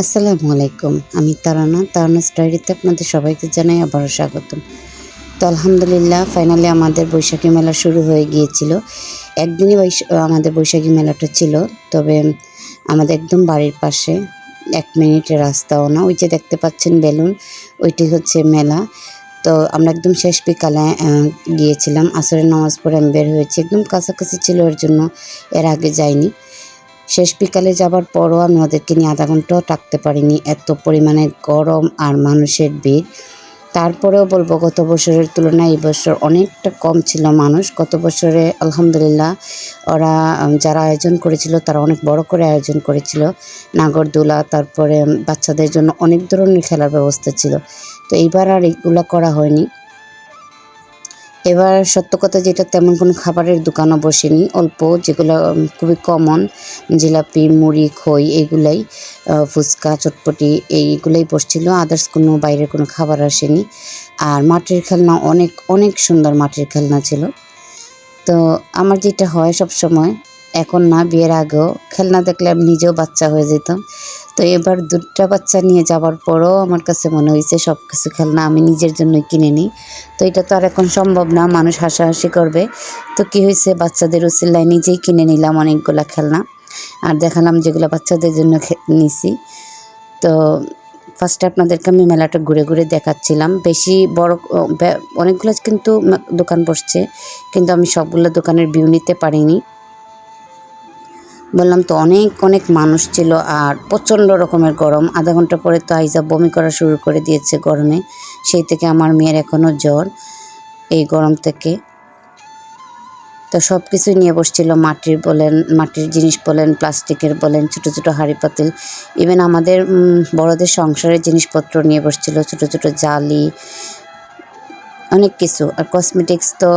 আসসালামু আলাইকুম। আমি তারানাস ডায়েরিতে আপনাদের সবাইকে জানাই আবারও স্বাগতম। তো আলহামদুলিল্লাহ ফাইনালি আমাদের বৈশাখী মেলা শুরু হয়ে গিয়েছিল। একদিনই আমাদের বৈশাখী মেলাটা ছিল। তবে আমাদের একদম বাড়ির পাশে ১ মিনিটের রাস্তাও না। ওই যে দেখতে পাচ্ছেন বেলুন, ওইটি হচ্ছে মেলা। তো আমরা একদম শেষ বিকালে গিয়েছিলাম। আসরের নামাজ পড়ে আমি বের হয়েছি। একদম কাছাকাছি ছিল, এর জন্য এর আগে যাইনি। শেষ বিকালে যাবার পরও আমি ওদেরকে নিয়ে আধা ঘন্টাও থাকতে পারিনি, এত পরিমাণে গরম আর মানুষের ভিড়। তারপরেও বলবো গত বছরের তুলনায় এই বছর অনেকটা কম ছিল মানুষ। গত বছরে আলহামদুলিল্লাহ ওরা যারা আয়োজন করেছিল তারা অনেক বড় করে আয়োজন করেছিল। নাগরদোলা, তারপরে বাচ্চাদের জন্য অনেক ধরনের খেলার ব্যবস্থা ছিল। তো এইবার আর এগুলো করা হয়নি। এবার সত্য কথা যেটা, তেমন কোনো খাবারের দোকানও বসেনি। অল্প যেগুলো খুবই কমন, জিলাপি, মুড়ি, খই, এইগুলাই, ফুচকা, চটপটি, এইগুলাই বসছিল। আদার্স কোনো বাইরের কোনো খাবার আসেনি। আর মাটির খেলনা, অনেক অনেক সুন্দর মাটির খেলনা ছিল। তো আমার যেটা হয় সব সময়, এখন না, বিয়ের আগেও খেলনা দেখলে আমি নিজেও বাচ্চা হয়ে যেতাম। তো এবার 2টা বাচ্চা নিয়ে যাওয়ার পরও আমার কাছে মনে হয়েছে সব কিছু খেলনা আমি নিজের জন্যই কিনে নিই। তো এটা তো আর এখন সম্ভব না, মানুষ হাসাহাসি করবে। তো কী হয়েছে, বাচ্চাদের উসিলায় নিজেই কিনে নিলাম অনেকগুলো খেলনা, আর দেখালাম যেগুলো বাচ্চাদের জন্য নিছি। তো ফার্স্টে আপনাদেরকে আমি মেলাটা ঘুরে ঘুরে দেখাচ্ছিলাম। বেশি বড় অনেকগুলো কিন্তু দোকান বসছে, কিন্তু আমি সবগুলো দোকানের ভিউ নিতে পারিনি। বললাম তো অনেক অনেক মানুষ ছিল আর প্রচণ্ড রকমের গরম। আধা ঘন্টা পরে তো আইজা বমি করা শুরু করে দিয়েছে গরমে। সেই থেকে আমার মেয়ের এখনও জ্বর এই গরম থেকে। তো সব কিছুই নিয়ে বসছিল, মাটির জিনিস বলেন, প্লাস্টিকের বলেন, ছোটো ছোটো হাঁড়ি পাতিল, ইভেন আমাদের বড়দের সংসারের জিনিসপত্র নিয়ে বসছিল, ছোটো ছোটো জালি, অনেক কিছু। আর কসমেটিক্স তো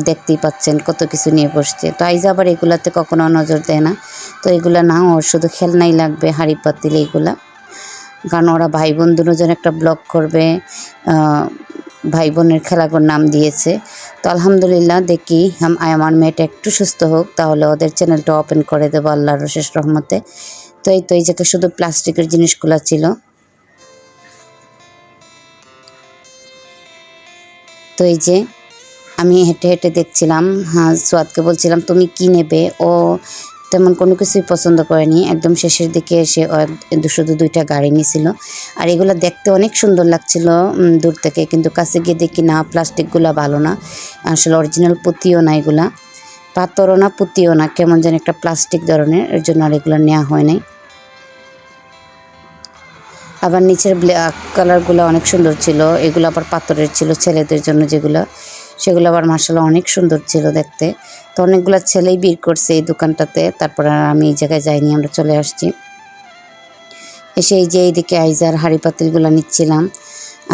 দেখতেই পাচ্ছেন কত কিছু নিয়ে বসছে। তো আইজা আবার এগুলাতে কখনো নজর দেয় না। তো এগুলা না, ওর শুধু খেলনাই লাগবে, হাঁড়ি পাতিল এইগুলা। কারণ ওরা ভাই বোন দুজন একটা ব্লগ করবে, ভাই বোনের খেলাঘর নাম দিয়েছে। তো আলহামদুলিল্লাহ দেখি আমার মেয়েটা একটু সুস্থ হোক, তাহলে ওদের চ্যানেলটা ওপেন করে দেবো আল্লাহর অশেষ রহমতে। তো এই জায়গায় শুধু প্লাস্টিকের জিনিসগুলো ছিল। তো এই যে আমি হেঁটে হেঁটে দেখছিলাম, হ্যাঁ সোয়াদকে বলছিলাম তুমি কি নেবে। ও তেমন কোনো কিছুই পছন্দ করেনি। একদম শেষের দিকে এসে শুধু 2টা গাড়ি নিয়েছিল। আর এগুলো দেখতে অনেক সুন্দর লাগছিল দূর থেকে, কিন্তু কাছে গিয়ে দেখি না, প্লাস্টিকগুলো ভালো না, আসলে অরিজিনাল পুঁতিও না, এগুলা পাথরও না, পুঁতিও না, কেমন যেন একটা প্লাস্টিক ধরনের, এর জন্য আর এগুলো নেওয়া হয় নাই। আবার নিচের ব্ল্যাক কালারগুলো অনেক সুন্দর ছিল, এগুলো আবার পাথরের ছিল ছেলেদের জন্য যেগুলো, সেগুলো আবার মাশাআল্লাহ অনেক সুন্দর ছিল দেখতে। তো অনেকগুলো ছেলেই ভিড় করছে এই দোকানটাতে। তারপর আর আমি এই জায়গায় যাইনি, আমরা চলে আসছি। এসে এই যে এইদিকে আইজার হাঁড়ি পাতিলগুলো নিচ্ছিলাম।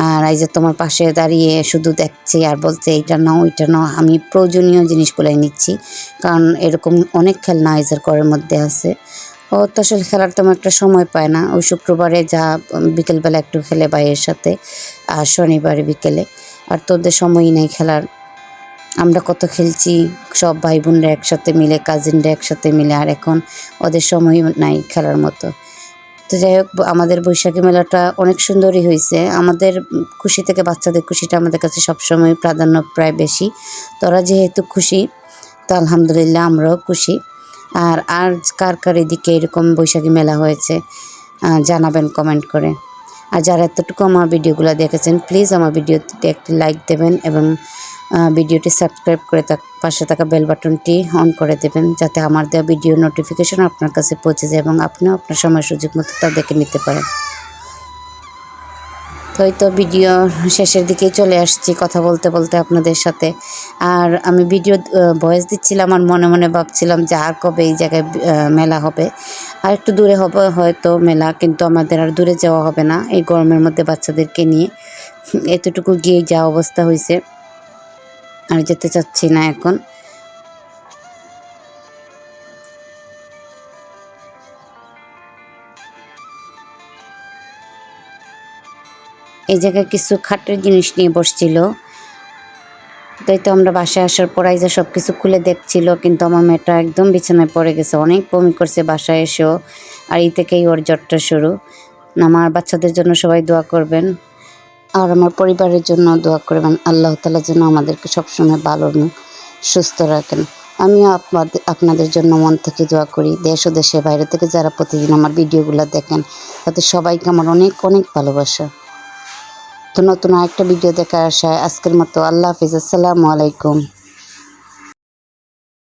আর আইজা তোমার পাশে দাঁড়িয়ে শুধু দেখছি আর বলছে এইটা নাও ওইটা নাও। আমি প্রয়োজনীয় জিনিসগুলাই নিচ্ছি, কারণ এরকম অনেক খেলনা আইজার ঘরের মধ্যে আছে। ও তো আসলে খেলার তেমন একটা সময় পায় না। ওই শুক্রবারে যা বিকেলবেলা একটু খেলে ভাইয়ের সাথে, আর শনিবারে বিকেলে। আর তোদের সময়ই নেই খেলার। আমরা কত খেলছি সব ভাই বোনরা একসাথে মিলে, কাজিনরা একসাথে মিলে, আর এখন ওদের সময় নাই খেলার মতো। তো যাই হোক, আমাদের বৈশাখী মেলাটা অনেক সুন্দরই হয়েছে। আমাদের খুশি থেকে বাচ্চাদের খুশিটা আমাদের কাছে সবসময় প্রাধান্য প্রায় বেশি। তোরা যেহেতু খুশি, তো আলহামদুলিল্লাহ আমরাও খুশি। আর আর কার কার এদিকে এরকম বৈশাখী মেলা হয়েছে জানাবেন কমেন্ট করে। আর যারা এতটুকু আমার ভিডিওগুলো দেখেছেন, প্লিজ আমার ভিডিওতে একটি লাইক দেবেন এবং ভিডিওটি সাবস্ক্রাইব করে পাশে থাকা বেল বাটনটি অন করে দেবেন, যাতে আমার দেওয়া ভিডিও নোটিফিকেশন আপনার কাছে পৌঁছে যায় এবং আপনিও আপনার সময় সুযোগ মতো তা দেখে নিতে পারেন। তো এই তো ভিডিও শেষের দিকেই চলে আসছি কথা বলতে বলতে আপনাদের সাথে। আর আমি ভিডিও ভয়েস দিচ্ছিলাম আর মনে মনে ভাবছিলাম যে আর কবে এই জায়গায় মেলা হবে। আর একটু দূরে হবে হয়তো মেলা, কিন্তু আমাদের আর দূরে যাওয়া হবে না এই গরমের মধ্যে বাচ্চাদেরকে নিয়ে। এতটুকু গিয়ে যা অবস্থা হয়েছে, আর যেতে চাচ্ছি না এখন। এই জায়গায় কিছু খাটের জিনিস নিয়ে বসছিল। তাই তো আমরা বাসায় আসার পর আইজা সব কিছু খুলে দেখছিল, কিন্তু আমার মেয়েটা একদম বিছানায় পড়ে গেছে, অনেক বমি করছে বাসায় এসেও। আর এই থেকেই ওর জ্বরটা শুরু। আমার বাচ্চাদের জন্য সবাই দোয়া করবেন আর আমার পরিবারের জন্য দোয়া করবেন। আল্লাহ তাআলা যেন আমাদেরকে সবসময় ভালো এবং সুস্থ রাখেন। আমিও আপনাদের জন্য মন থেকে দোয়া করি। দেশ ও দেশের বাইরে থেকে যারা প্রতিদিন আমার ভিডিওগুলো দেখেন, তাদের সবাইকে আমার অনেক অনেক ভালোবাসা। তো নতুন আরেকটা ভিডিও দেখার আশায় আজকের মতো আল্লাহ হাফিজ। আসসালামু আলাইকুম।